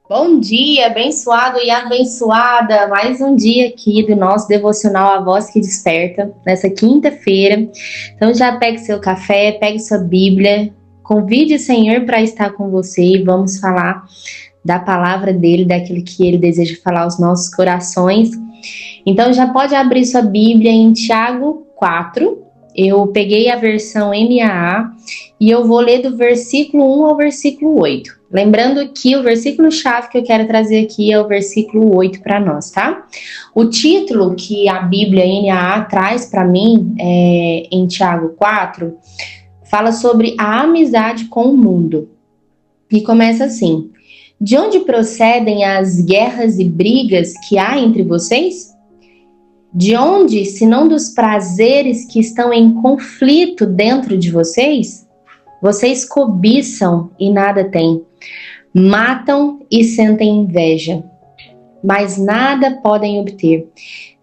Bom dia, abençoado e abençoada. Mais um dia aqui do nosso devocional A Voz que Desperta, nessa quinta-feira. Então já pegue seu café, pegue sua Bíblia, convide o Senhor para estar com você e vamos falar da palavra dele, daquilo que ele deseja falar aos nossos corações. Então já pode abrir sua Bíblia em Tiago 4. Eu peguei a versão NAA e eu vou ler do versículo 1 ao versículo 8. Lembrando que o versículo-chave que eu quero trazer aqui é o versículo 8 para nós, tá? O título que a Bíblia NAA traz para mim, em Tiago 4, fala sobre a amizade com o mundo. E começa assim: de onde procedem as guerras e brigas que há entre vocês? De onde, senão dos prazeres que estão em conflito dentro de vocês? Vocês cobiçam e nada têm, matam e sentem inveja, mas nada podem obter.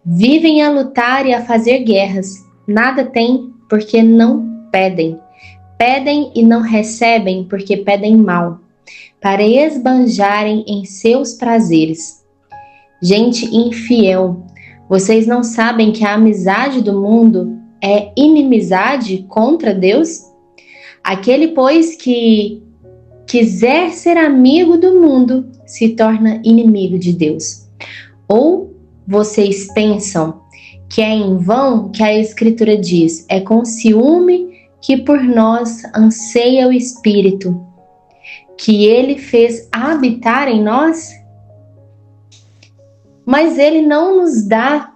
Vivem a lutar e a fazer guerras, nada têm porque não pedem. Pedem e não recebem porque pedem mal, para esbanjarem em seus prazeres. Gente infiel, vocês não sabem que a amizade do mundo é inimizade contra Deus? Aquele, pois, que quiser ser amigo do mundo se torna inimigo de Deus. Ou vocês pensam que é em vão que a Escritura diz: é com ciúme que por nós anseia o Espírito, que ele fez habitar em nós? Mas ele não nos dá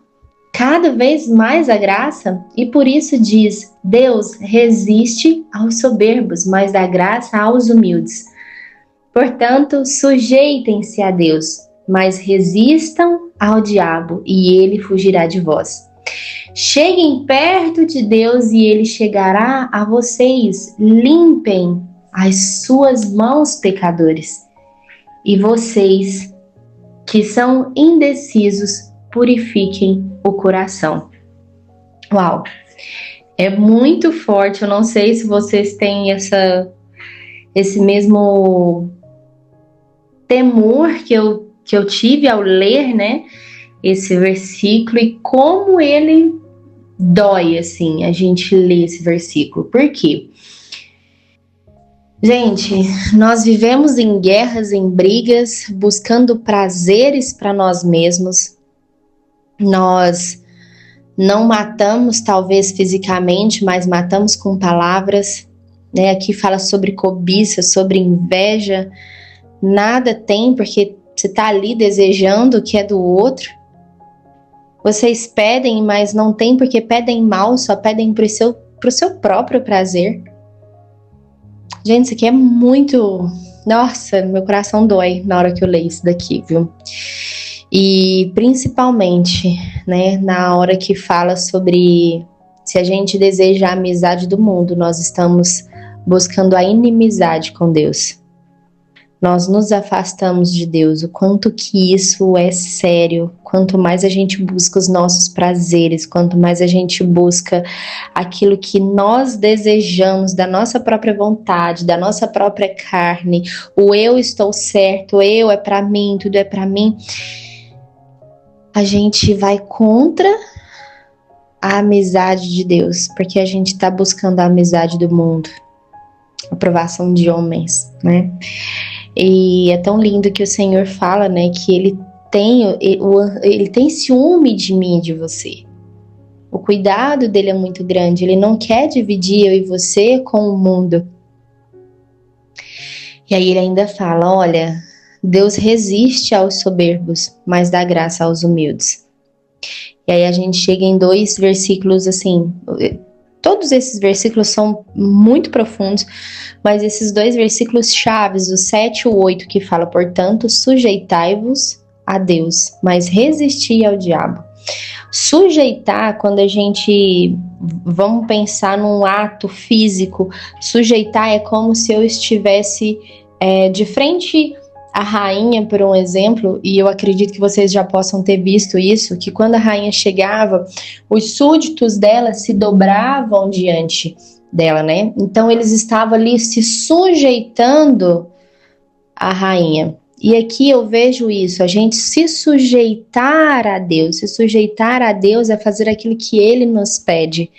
cada vez mais a graça, e por isso diz: Deus resiste aos soberbos, mas dá graça aos humildes. Portanto, sujeitem-se a Deus, mas resistam ao diabo, e ele fugirá de vós. Cheguem perto de Deus e ele chegará a vocês. Limpem as suas mãos, pecadores, e vocês que são indecisos, purifiquem o coração. Uau! É muito forte. Eu não sei se vocês têm esse mesmo temor que eu tive ao ler, né, esse versículo, e como ele dói, assim, a gente lê esse versículo. Por quê? Gente, nós vivemos em guerras, em brigas, buscando prazeres para nós mesmos. Nós não matamos, talvez fisicamente, mas matamos com palavras, né? Aqui fala sobre cobiça, sobre inveja. Nada tem, porque você está ali desejando o que é do outro. Vocês pedem, mas não tem porque pedem mal, só pedem pro seu próprio prazer. Gente, isso aqui é muito... Nossa, meu coração dói na hora que eu leio isso daqui, viu? E principalmente, né, na hora que fala sobre se a gente deseja a amizade do mundo, nós estamos buscando a inimizade com Deus. Nós nos afastamos de Deus. O quanto que isso é sério. Quanto mais a gente busca os nossos prazeres, quanto mais a gente busca aquilo que nós desejamos, da nossa própria vontade, da nossa própria carne, o eu estou certo, eu é pra mim, tudo é pra mim, a gente vai contra a amizade de Deus, porque a gente tá buscando a amizade do mundo, a aprovação de homens, né? E é tão lindo que o Senhor fala, né, que ele tem ciúme de mim e de você. O cuidado dele é muito grande, ele não quer dividir eu e você com o mundo. E aí ele ainda fala: olha, Deus resiste aos soberbos, mas dá graça aos humildes. E aí a gente chega em 2 versículos assim... Todos esses versículos são muito profundos, mas esses 2 versículos chaves, o 7 e o 8, que fala: portanto, sujeitai-vos a Deus, mas resisti ao diabo. Sujeitar, quando a gente... Vamos pensar num ato físico. Sujeitar é como se eu estivesse de frente à rainha, por um exemplo, e eu acredito que vocês já possam ter visto isso, que quando a rainha chegava, os súditos dela se dobravam diante dela, né? Então eles estavam ali se sujeitando à rainha. E aqui eu vejo isso, a gente se sujeitar a Deus. Se sujeitar a Deus é fazer aquilo que Ele nos pede,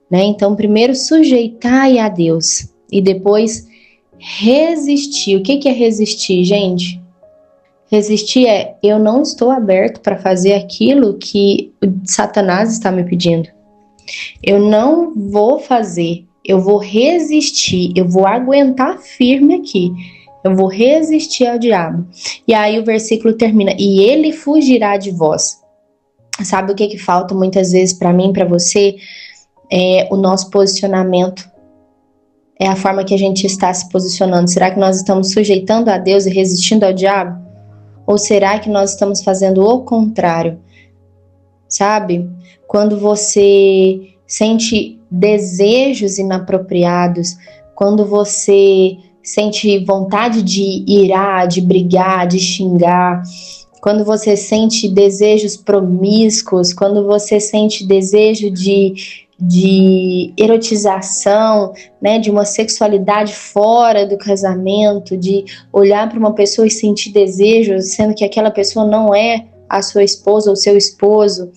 né? Então, primeiro sujeitai a Deus e depois resistir. O que é resistir, gente? Resistir é eu não estou aberto para fazer aquilo que Satanás está me pedindo. Eu não vou fazer, eu vou resistir, eu vou aguentar firme aqui. Eu vou resistir ao diabo. E aí o versículo termina, e ele fugirá de vós. Sabe o que falta muitas vezes para mim, para você? É o nosso posicionamento. É a forma que a gente está se posicionando. Será que nós estamos sujeitando a Deus e resistindo ao diabo? Ou será que nós estamos fazendo o contrário? Sabe? Quando você sente desejos inapropriados, quando você sente vontade de irar, de brigar, de xingar, quando você sente desejos promíscuos, quando você sente desejo de erotização, né, de uma sexualidade fora do casamento, de olhar para uma pessoa e sentir desejo, sendo que aquela pessoa não é a sua esposa ou seu esposo.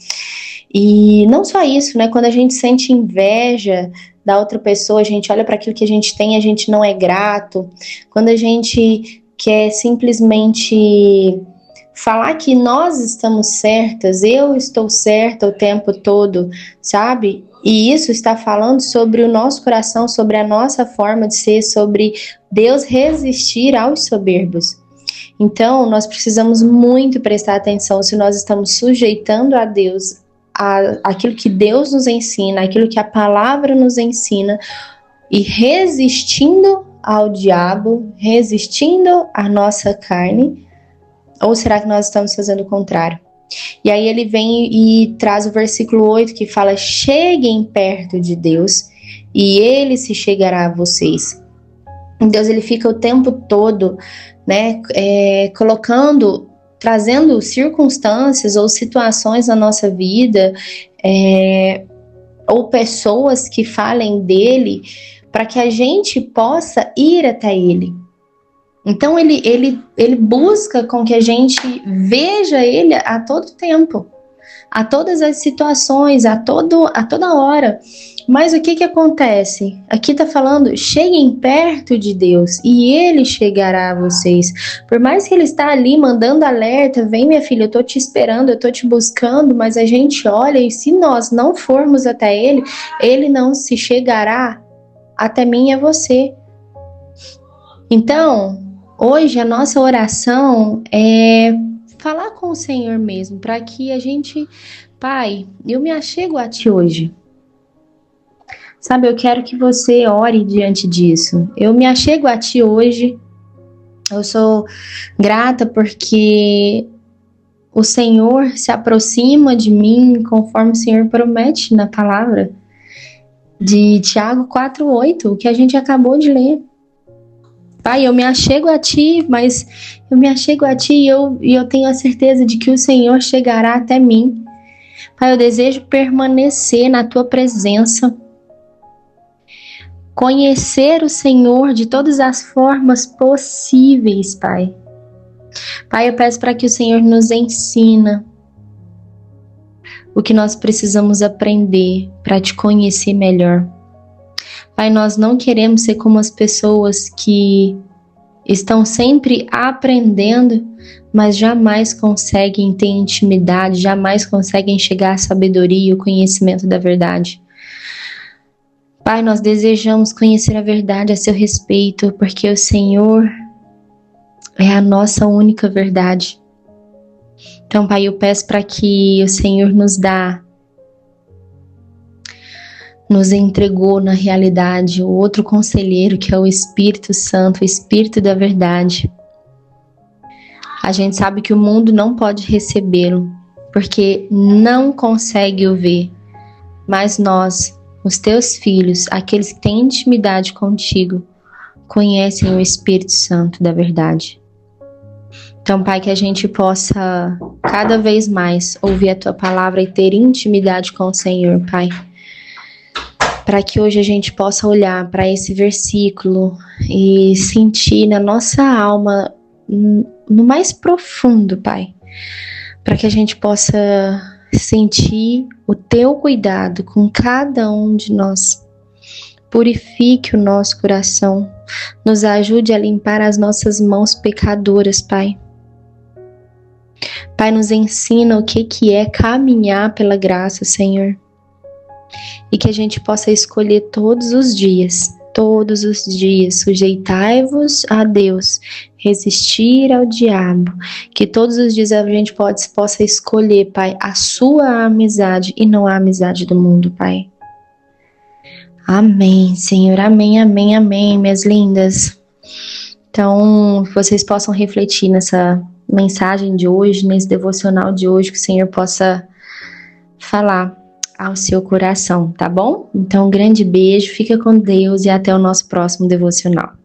E não só isso, né, quando a gente sente inveja da outra pessoa, a gente olha para aquilo que a gente tem e a gente não é grato. Quando a gente quer simplesmente falar que nós estamos certas, eu estou certa o tempo todo, sabe? E isso está falando sobre o nosso coração, sobre a nossa forma de ser, sobre Deus resistir aos soberbos. Então, nós precisamos muito prestar atenção se nós estamos sujeitando a Deus aquilo que Deus nos ensina, aquilo que a palavra nos ensina, e resistindo ao diabo, resistindo à nossa carne, ou será que nós estamos fazendo o contrário? E aí ele vem e traz o versículo 8 que fala: cheguem perto de Deus e ele se chegará a vocês. Deus, ele fica o tempo todo, né, trazendo circunstâncias ou situações na nossa vida, ou pessoas que falem dele, para que a gente possa ir até ele. Então ele busca com que a gente veja ele a todo tempo, a todas as situações, a toda hora. Mas o que acontece? Aqui está falando, cheguem perto de Deus e ele chegará a vocês. Por mais que ele está ali mandando alerta, vem minha filha, eu estou te esperando, eu estou te buscando, mas a gente olha e se nós não formos até ele, ele não se chegará até mim e a você. Então, hoje a nossa oração é falar com o Senhor mesmo, para que a gente, Pai, eu me achego a Ti hoje. Sabe, eu quero que você ore diante disso. Eu me achego a Ti hoje. Eu sou grata porque o Senhor se aproxima de mim conforme o Senhor promete na palavra de Tiago 4:8, que a gente acabou de ler. Pai, eu me achego a Ti, mas eu me achego a Ti e eu tenho a certeza de que o Senhor chegará até mim. Pai, eu desejo permanecer na Tua presença, conhecer o Senhor de todas as formas possíveis, Pai. Pai, eu peço para que o Senhor nos ensina o que nós precisamos aprender para Te conhecer melhor. Pai, nós não queremos ser como as pessoas que estão sempre aprendendo, mas jamais conseguem ter intimidade, jamais conseguem chegar à sabedoria e o conhecimento da verdade. Pai, nós desejamos conhecer a verdade a seu respeito, porque o Senhor é a nossa única verdade. Então, Pai, eu peço para que o Senhor nos entregou na realidade o outro conselheiro, que é o Espírito Santo, o Espírito da verdade. A gente sabe que o mundo não pode recebê-lo, porque não consegue o ver, mas nós, os teus filhos, aqueles que têm intimidade contigo, conhecem o Espírito Santo da verdade. Então, Pai, que a gente possa cada vez mais ouvir a Tua palavra e ter intimidade com o Senhor, Pai. Para que hoje a gente possa olhar para esse versículo e sentir na nossa alma no mais profundo, Pai, para que a gente possa sentir o Teu cuidado com cada um de nós. Purifique o nosso coração, nos ajude a limpar as nossas mãos pecadoras, Pai. Pai, nos ensina o que é caminhar pela graça, Senhor. E que a gente possa escolher todos os dias, sujeitai-vos a Deus, resistir ao diabo. Que todos os dias a gente possa escolher, Pai, a sua amizade e não a amizade do mundo, Pai. Amém, Senhor, amém, amém, amém, minhas lindas. Então, que vocês possam refletir nessa mensagem de hoje, nesse devocional de hoje, que o Senhor possa falar ao seu coração, tá bom? Então, um grande beijo, fica com Deus e até o nosso próximo devocional.